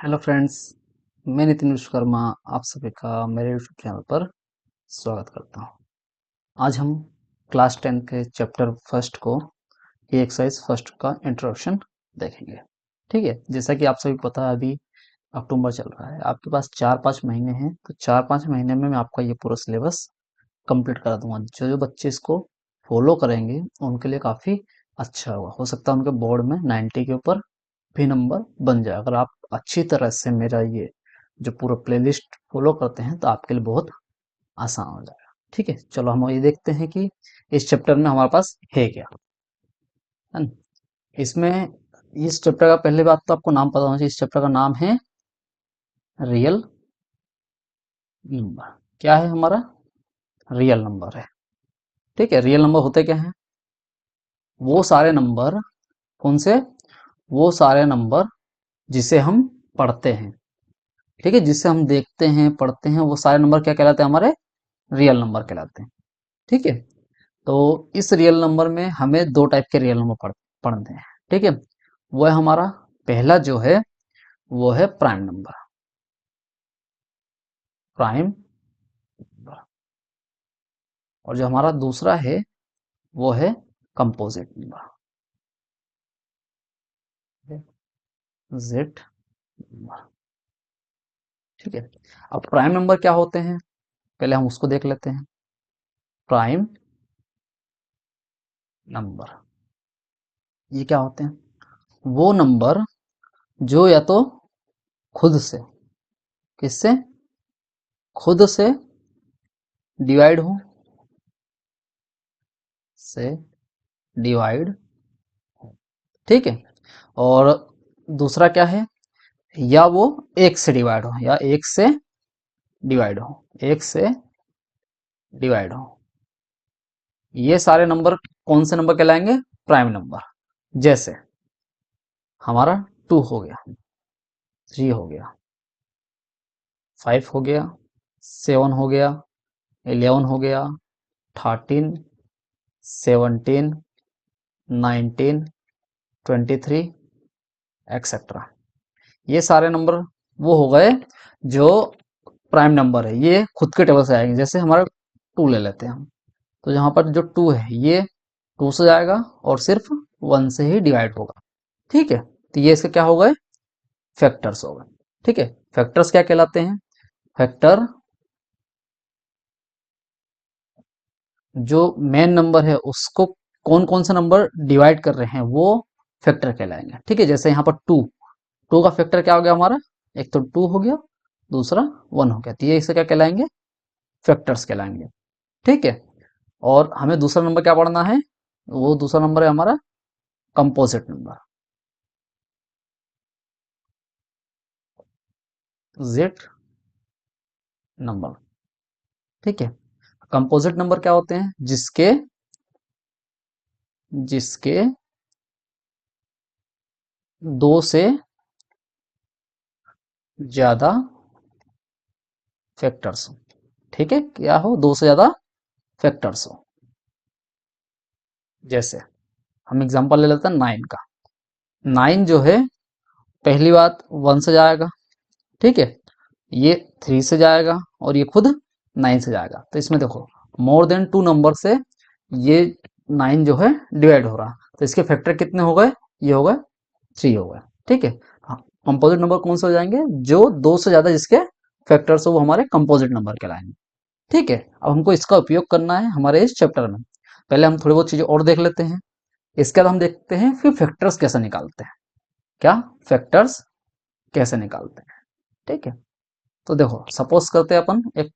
Hello friends. मैं नितिन विश्वकर्मा आप सभी का मेरे यूट्यूब चैनल पर स्वागत करता हूं। आज हम क्लास 10 के चैप्टर फर्स्ट को ये एक्सरसाइज फर्स्ट का इंट्रोडक्शन देखेंगे। ठीक है, जैसा कि आप सभी को पता है अभी अक्टूबर चल रहा है, आपके पास 4-5 महीने हैं, तो 4-5 महीने में मैं आपका ये पूरा सिलेबस कंप्लीट करा दूंगा। जो जो बच्चे इसको फॉलो करेंगे उनके लिए काफ़ी अच्छा होगा। हो सकता है उनके बोर्ड में 90 के ऊपर भी नंबर बन जाए। अगर आप अच्छी तरह से मेरा ये जो पूरा प्लेलिस्ट फॉलो करते हैं तो आपके लिए बहुत आसान हो जाएगा। ठीक है, चलो हम ये देखते हैं कि इस चैप्टर में हमारे पास है क्या है ना? इसमें इस चैप्टर का पहले बात तो आपको नाम पता होना चाहिए। इस चैप्टर का नाम है रियल नंबर। क्या है हमारा? रियल नंबर है। ठीक है, रियल नंबर होते क्या हैं? वो सारे नंबर, कौन से? वो सारे नंबर जिसे हम पढ़ते हैं। ठीक है, जिसे हम देखते हैं पढ़ते हैं, वो सारे नंबर क्या कहलाते हैं? हमारे रियल नंबर कहलाते हैं। ठीक है, तो इस रियल नंबर में हमें दो टाइप के रियल नंबर पढ़ने हैं। ठीक है, वो है हमारा पहला जो है वो है प्राइम नंबर। Prime number. और जो हमारा दूसरा है वो है कंपोजिट नंबर। Z number. ठीक है, अब प्राइम नंबर क्या होते हैं पहले हम उसको देख लेते हैं। प्राइम नंबर ये क्या होते हैं? वो नंबर जो या तो खुद से, किससे? खुद से डिवाइड हो, से डिवाइड। ठीक है, और दूसरा क्या है? या वो एक से डिवाइड हो, या एक से डिवाइड हो, एक से डिवाइड हो। ये सारे नंबर कौन से नंबर कहलाएंगे? Prime number. जैसे हमारा 2 हो गया, 3 हो गया, 5 हो गया, 7 हो गया, 11 हो गया, 13, 17, 19, 23 एक्सेट्रा। ये सारे नंबर वो हो गए जो प्राइम नंबर है। ये खुद के टेबल से आएंगे। जैसे हमारा 2 ले लेते हैं हम, तो यहाँ पर जो 2 है ये 2 से जाएगा और सिर्फ 1 से ही डिवाइड होगा। ठीक है, तो ये इसके क्या हो गए? फैक्टर्स हो गए। ठीक है, फैक्टर्स क्या कहलाते हैं? फैक्टर जो मेन नंबर है उसको कौन कौन सा नंबर डिवाइड कर रहे हैं वो फैक्टर कहलाएंगे। ठीक है, जैसे यहाँ पर 2, 2 का फैक्टर क्या हो गया हमारा? एक तो 2 हो गया, दूसरा 1 हो गया, तो ये इसे क्या कहलाएंगे? फैक्टर्स कहलाएंगे। ठीक है, और हमें दूसरा नंबर क्या पढ़ना है? वो दूसरा नंबर है हमारा कंपोजिट नंबर। Z number. ठीक है, कंपोजिट नंबर क्या होते हैं? जिसके जिसके दो से ज्यादा फैक्टर्स हो। ठीक है, क्या हो? दो से ज्यादा फैक्टर्स हो। जैसे हम एग्जांपल ले लेते हैं 9 का। 9 जो है, पहली बात 1 से जाएगा। ठीक है, ये 3 से जाएगा और ये खुद 9 से जाएगा। तो इसमें देखो मोर देन 2 नंबर से ये 9 जो है डिवाइड हो रहा, तो इसके फैक्टर कितने हो गए? ये हो गए 3 हो गए। ठीक है, कंपोजिट नंबर कौन से हो जाएंगे? जो 2 से ज्यादा जिसके फैक्टर्स हो वो हमारे कंपोजिट नंबर कहलाएंगे। ठीक है, अब हमको इसका उपयोग करना है हमारे इस चैप्टर में। पहले हम थोड़ी बहुत चीजें और देख लेते हैं, इसके बाद हम देखते हैं फिर फैक्टर्स कैसे निकालते हैं। क्या? फैक्टर्स कैसे निकालते हैं। ठीक है, तो देखो सपोज करते हैं अपन एक,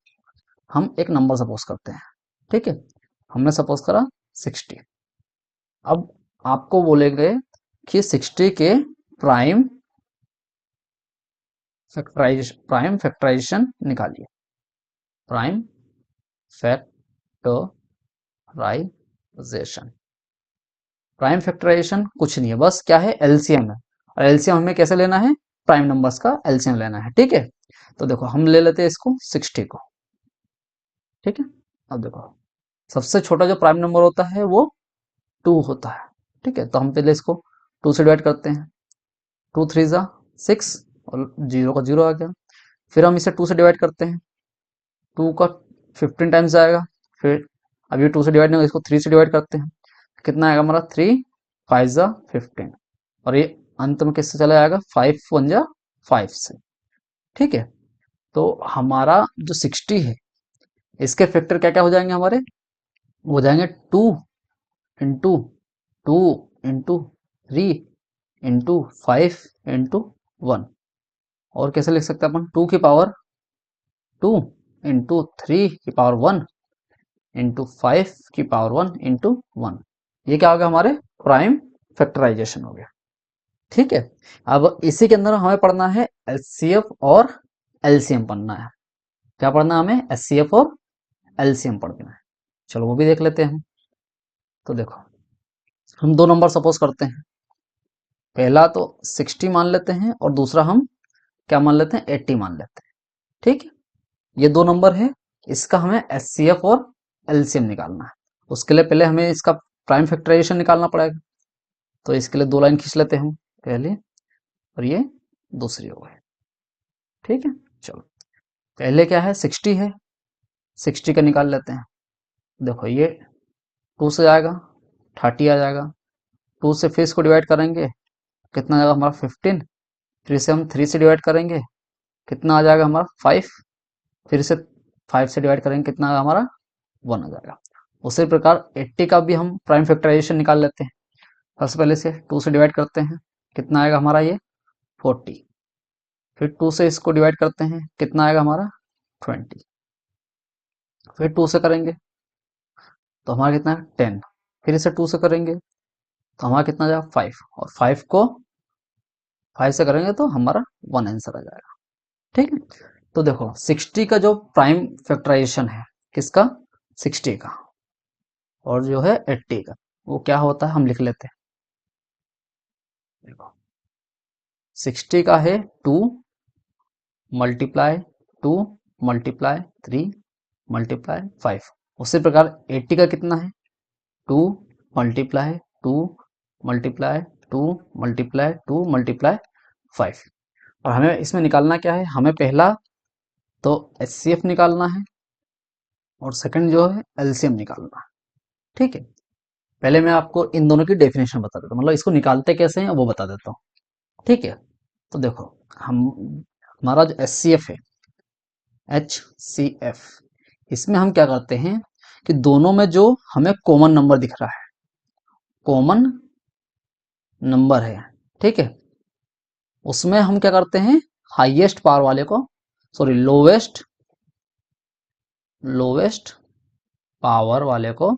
हम एक नंबर सपोज करते हैं। ठीक है, हमने सपोज करा 60। अब आपको बोलेंगे कि 60 के प्राइम फैक्टराइजेशन निकालिए। Prime factorization. प्राइम फैक्टराइजेशन कुछ नहीं है, बस क्या है? एलसीएम है। और एलसीएम हमें कैसे लेना है? प्राइम नंबर्स का एलसीएम लेना है। ठीक है, तो देखो हम ले लेते हैं इसको 60 को। ठीक है, अब देखो सबसे छोटा जो प्राइम नंबर होता है वो 2 होता है। ठीक है, तो हम पहले इसको 2 से डिवाइड करते हैं। 2 3 जा 6, और 0 का 0 आ गया। फिर हम इसे 2 से डिवाइड करते हैं, 2 का 15 टाइम्स आएगा। फिर अब ये 2 से डिवाइड नहीं होगा, इसको 3 से डिवाइड करते हैं, कितना आएगा हमारा 3 5 जा 15, और ये अंत में किससे चला जाएगा 5 1 जा 5 से। ठीक है, तो हमारा जो 60 है इसके फैक्टर क्या क्या हो जाएंगे हमारे, हो जाएंगे 2 इंटू 2 इंटू 3 इंटू 5 इंटू 1। और कैसे लिख सकते हैं अपन, 2 की पावर 2 इंटू 3 की पावर 1 इंटू 5 की पावर 1 इंटू 1। ये क्या हो गया, हमारे प्राइम फैक्टराइजेशन हो गया। ठीक है, अब इसी के अंदर हमें पढ़ना है एचसीएफ और एलसीएम पढ़ना है। क्या पढ़ना है हमें, एचसीएफ और एलसीएम पढ़ना है। चलो वो भी देख लेते हैं हम। तो देखो, हम दो नंबर सपोज करते हैं, पहला तो 60 मान लेते हैं और दूसरा हम क्या मान लेते हैं, 80 मान लेते हैं। ठीक है, ये दो नंबर है, इसका हमें एचसीएफ और एलसीएम निकालना है। उसके लिए पहले हमें इसका प्राइम फैक्टराइजेशन निकालना पड़ेगा। तो इसके लिए दो लाइन खींच लेते हैं हम, पहले और ये दूसरी हो गई। ठीक है, चलो पहले क्या है 60 है, 60 का निकाल लेते हैं। देखो ये 2 से आएगा 30 आ जाएगा, 2 से फिर इसको डिवाइड करेंगे, कितना आ जाएगा हमारा 15। फिर से हम 3 से डिवाइड करेंगे, कितना आ जाएगा हमारा 5। फिर से 5 से डिवाइड करेंगे, कितना आएगा हमारा 1 आ जाएगा। उसी प्रकार 80 का भी हम प्राइम फैक्टराइजेशन निकाल लेते हैं। सबसे पहले से 2 से डिवाइड करते हैं, कितना आएगा हमारा ये 40। फिर 2 से इसको डिवाइड करते हैं, कितना आएगा हमारा 20। फिर 2 से करेंगे तो हमारा कितना है 10। फिर इसे 2 से करेंगे तो हमारा कितना आ जाएगा 5, और 5 को 5 से करेंगे तो हमारा 1 आंसर आ जाएगा। ठीक है, तो देखो 60 का जो प्राइम फैक्टराइजेशन है, किसका 60 का, और जो है 80 का, वो क्या होता है हम लिख लेते हैं। देखो 60 का है 2 मल्टीप्लाई 2 मल्टीप्लाई 3 मल्टीप्लाई 5। उसी प्रकार 80 का कितना है 2 मल्टीप्लाई 2 मल्टीप्लाई 2 मल्टीप्लाई 2 मल्टीप्लाई 5। और हमें इसमें निकालना क्या है, हमें पहला तो एचसीएफ निकालना है और सेकंड जो है एलसीएम निकालना है। ठीक है, पहले मैं आपको इन दोनों की डेफिनेशन बता देता हूँ, मतलब इसको निकालते कैसे हैं वो बता देता हूँ। ठीक है, तो देखो हम हमारा जो एचसीएफ है, HCF, इसमें हम क्या करते हैं कि दोनों में जो हमें कॉमन नंबर दिख रहा है, कॉमन नंबर है, ठीक है, उसमें हम क्या करते हैं हाईएस्ट पावर वाले को, सॉरी लोवेस्ट पावर वाले को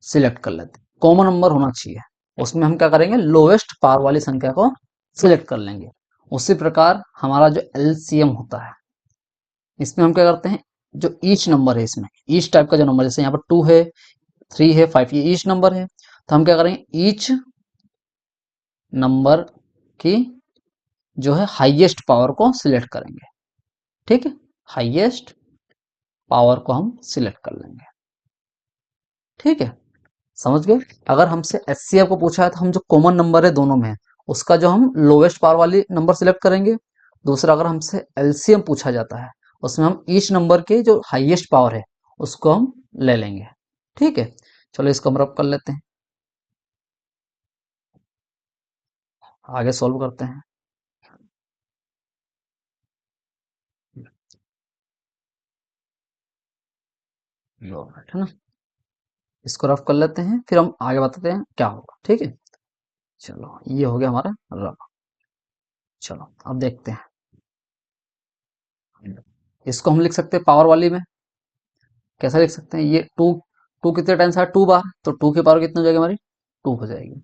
सिलेक्ट कर लेते हैं। कॉमन नंबर होना चाहिए, उसमें हम क्या करेंगे लोवेस्ट पावर वाली संख्या को सिलेक्ट कर लेंगे। उसी प्रकार हमारा जो एलसीएम होता है, इसमें हम क्या करते हैं जो ईच नंबर है, इसमें ईच टाइप का जो नंबर, जैसे यहाँ पर 2 है 3 है 5, ये ईच नंबर है, तो हम क्या करेंगे ईच नंबर की जो है हाईएस्ट पावर को सिलेक्ट करेंगे। ठीक है, हाईएस्ट पावर को हम सिलेक्ट कर लेंगे। ठीक है, समझ गए। अगर हमसे एचसीएफ को पूछा है तो हम जो कॉमन नंबर है दोनों में उसका जो हम लोवेस्ट पावर वाली नंबर सिलेक्ट करेंगे। दूसरा, अगर हमसे एलसीएम पूछा जाता है उसमें हम ईच नंबर के जो हाईएस्ट पावर है उसको हम ले लेंगे। ठीक है, चलो इसको हम रब कर लेते हैं, आगे सॉल्व करते हैं। है ना, इसको रफ कर लेते हैं फिर हम आगे बताते हैं क्या होगा। ठीक है, चलो ये हो गया हमारा रफ। चलो अब देखते हैं, इसको हम लिख सकते हैं पावर वाली में। कैसा लिख सकते हैं, ये टू, टू कितने टाइम्स आया 2 बार, तो 2 की पावर कितनी हो जाएगी हमारी 2 हो जाएगी।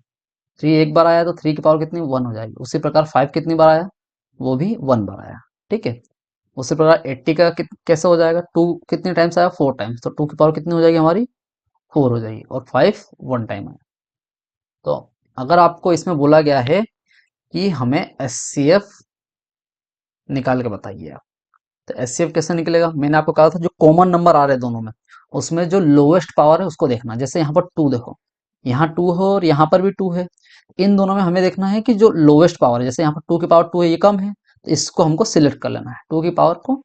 3 एक बार आया तो 3 की पावर कितनी 1 हो जाएगी। उसी प्रकार 5 कितनी बार आया, वो भी 1 बार आया। ठीक है, उसी प्रकार 80 का कैसे हो जाएगा, 2 कितने टाइम्स आया 4 टाइम्स, तो 2 की पावर कितनी हो जाएगी हमारी 4 हो जाएगी, और 5 1 टाइम आया। तो अगर आपको इसमें बोला गया है कि हमें एचसीएफ निकाल के बताइए आप, तो एचसीएफ कैसे निकलेगा, मैंने आपको कहा था जो कॉमन नंबर आ रहे हैं दोनों में उसमें जो लोवेस्ट पावर है उसको देखना। जैसे यहाँ पर 2 देखो, यहाँ 2 है और यहाँ पर भी 2 है, इन दोनों में हमें देखना है कि जो लोवेस्ट पावर है, जैसे यहाँ पर 2 की पावर 2 है ये कम है, तो इसको हमको सिलेक्ट कर लेना है, 2 की पावर को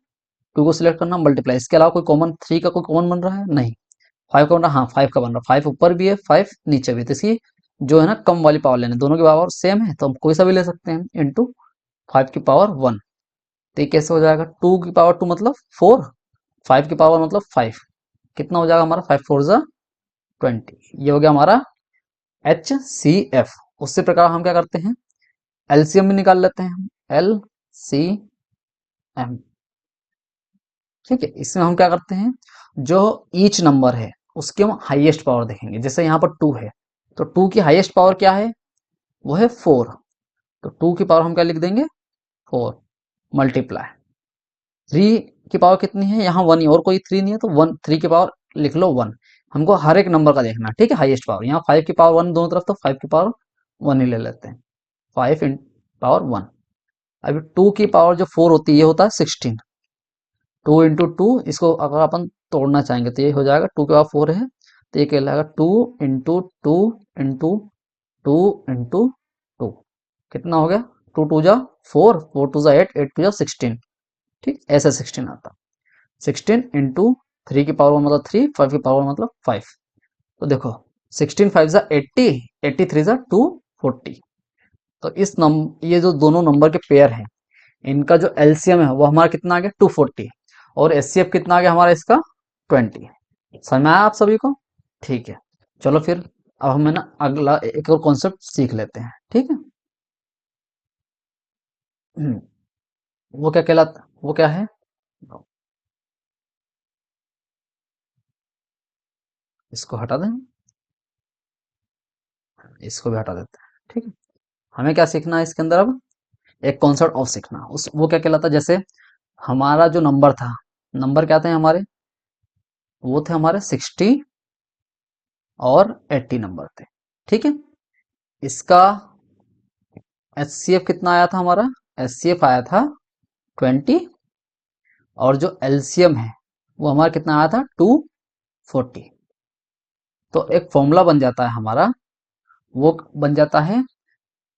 2 को सिलेक्ट करना, मल्टीप्लाई, इसके अलावा कोई कॉमन 3 का कोई कॉमन बन रहा है नहीं, 5 का बन रहा है, हाँ 5 का बन रहा है, 5 ऊपर भी है 5 नीचे भी है, तो इसकी जो है ना कम वाली पावर लेने, दोनों की पावर सेम है तो हम कोई सा भी ले सकते हैं, इंटू 5 की पावर 1। तो ये कैसे हो जाएगा, 2 की पावर 2 मतलब 4, 5 की पावर मतलब 5, कितना हो जाएगा हमारा 5 4 जा 20, ये हो गया हमारा HCF। उसी प्रकार हम क्या करते हैं, एलसीएम भी निकाल लेते हैं, LCM। ठीक है, इसमें हम क्या करते हैं, जो ईच नंबर है उसकी हम हाईएस्ट पावर देखेंगे, जैसे यहाँ पर 2 है तो 2 की हाईएस्ट पावर क्या है, वो है 4, तो 2 की पावर हम क्या लिख देंगे 4, मल्टीप्लाई 3 की पावर कितनी है, यहाँ 1 ही, और कोई 3 नहीं है तो 1, 3 की पावर लिख लो 1, हमको हर एक नंबर का देखना है, ठीक है, हाईएस्ट पावर, यहाँ 5 की पावर 1 दोनों तरफ, तो 5 की पावर 1 ही ले लेते हैं, 5 इन पावर 1। अभी 2 की पावर जो 4 होती है ये होता है 16, 2 इंटू 2, इसको अगर अपन तोड़ना चाहेंगे तो ये हो जाएगा, 2 के बाद 4 है तो ये कहलाएगा 2 इंटू 2 इंटू 2 इंटू 2, कितना हो गया, 2 2 जा 4, 4 2 जा 8, 8 2 जा 16, ठीक, ऐसे 16 आता, 16 इंटू 3 की पावर 1 मतलब 3, 5 की पावर 1 मतलब 5, तो देखो 16 5 जा 80, 83 जा 240, तो इस ये जो दोनों नंबर के पेयर हैं इनका जो एलसीएम है वो हमारा कितना आ गया 240, और एचसीएफ कितना आ गया हमारा इसका 20। समझ में आया आप सभी को, ठीक है, चलो फिर अब हमें ना अगला एक और कॉन्सेप्ट सीख लेते हैं, ठीक है। हम्म, वो क्या कहलाता, वो क्या है, इसको हटा दें, इसको भी हटा देते हैं, ठीक है। हमें क्या सीखना है इसके अंदर, अब एक कॉन्सेप्ट और सीखना, उस वो क्या कहलाता है, जैसे हमारा जो नंबर था, नंबर क्या थे हमारे, वो थे हमारे 60 और 80 नंबर थे, ठीक है। इसका एचसीएफ कितना आया था हमारा, एचसीएफ आया था 20, और जो एलसीएम है वो हमारा कितना आया था 240। तो एक फॉर्मूला बन जाता है हमारा, वो बन जाता है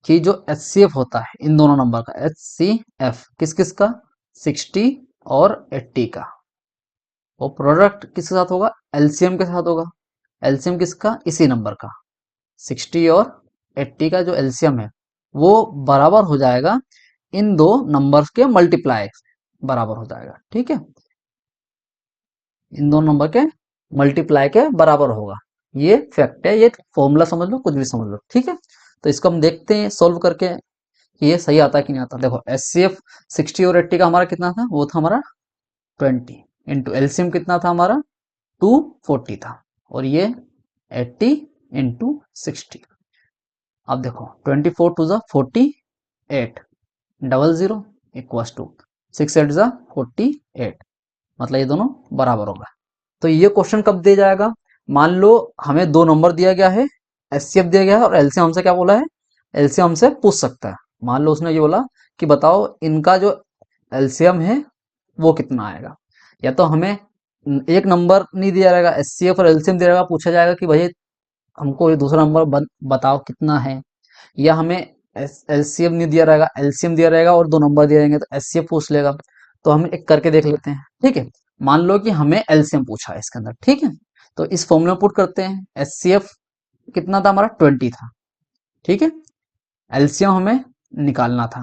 कि जो एचसीएफ होता है इन दोनों नंबर का, एचसीएफ किस किस का, 60 और 80 का, वो प्रोडक्ट किसके साथ होगा, एलसीएम के साथ होगा, एलसीएम किसका, इसी नंबर का, 60 और 80 का जो एलसीएम है वो बराबर हो जाएगा इन दो नंबर्स के मल्टीप्लाई, बराबर हो जाएगा, ठीक है, इन दोनों नंबर के मल्टीप्लाई के बराबर होगा, ये फैक्ट है, ये फॉर्मूला समझ लो, कुछ भी समझ लो, ठीक है। तो इसको हम देखते हैं सोल्व करके कि ये सही आता है कि नहीं आता। देखो एच सी एफ 60 और 80 का हमारा कितना था, वो था हमारा 20, इंटू एलसीएम कितना था हमारा 240 था, और ये 80 इंटू 60। अब देखो 24 टू ज़ा 48, डबल जीरो इक्वस टू 6 8 ज़ा 48, मतलब ये दोनों बराबर होगा। तो ये क्वेश्चन कब दिया जाएगा, मान लो हमें दो नंबर दिया गया है, एचसीएफ दिया गया है, और एलसीएम हमसे क्या बोला है, एलसीएम हमसे पूछ सकता है। मान लो उसने ये बोला कि बताओ इनका जो एलसीएम है वो कितना आएगा, या तो हमें एक नंबर नहीं दिया रहेगा, एचसीएफ और एलसीएम दिया रहेगा, पूछा जाएगा कि भाई हमको ये दूसरा नंबर बताओ कितना है, या हमें एलसीएम नहीं दिया रहेगा, एलसीएम दिया रहेगा और दो नंबर दिए रहेंगे तो एचसीएफ पूछ लेगा। तो हम एक करके देख लेते हैं, ठीक है। मान लो कि हमें एलसीएम पूछा है इसके अंदर, ठीक है, तो इस फॉर्मूला में पुट करते हैं, एचसीएफ कितना था हमारा 20 था, ठीक है, एलसीएम हमें निकालना था,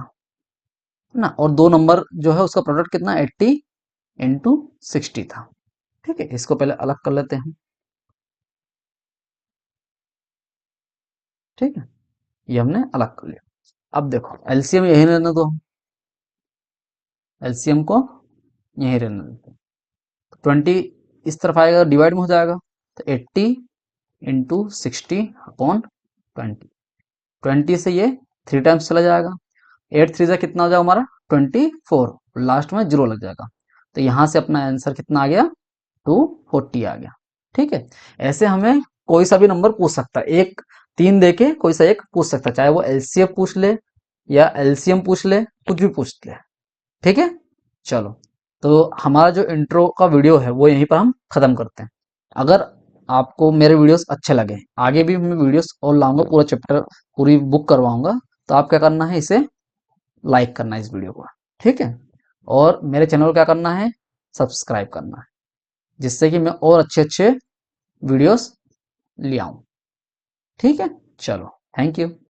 है ना, और दो नंबर जो है उसका प्रोडक्ट कितना 80 इंटू 60 था, ठीक है। इसको पहले अलग कर लेते हैं, ठीक है, ये हमने अलग कर लिया। अब देखो एलसीएम यही रहने दो, एलसीएम को यही रहने देते हैं, 20 इस तरफ आएगा डिवाइड में हो जाएगा, तो 80 इंटू 60 अपॉन 20, 20 से ये 3 टाइम्स चला जाएगा, 8 3 से कितना हो जाएगा हमारा 24, लास्ट में जीरो लग जाएगा, तो यहाँ से अपना आंसर कितना आ गया 240 आ गया, ठीक है। ऐसे हमें कोई सा भी नंबर पूछ सकता है, एक 3 देके कोई सा एक पूछ सकता है, चाहे वो एलसीएम पूछ ले या एलसीएम पूछ ले, कुछ भी पूछ ले, ठीक है। चलो, तो हमारा जो इंट्रो का वीडियो है वो यहीं पर हम खत्म करते हैं। अगर आपको मेरे वीडियोस अच्छे लगे, आगे भी मैं वीडियोस और लाऊंगा, पूरा चैप्टर पूरी बुक करवाऊंगा, तो आप क्या करना है, इसे लाइक करना है इस वीडियो को। ठीक है। और मेरे चैनल को क्या करना है, सब्सक्राइब करना है, जिससे कि मैं और अच्छे अच्छे वीडियोस ले आऊं। ठीक है, चलो, थैंक यू।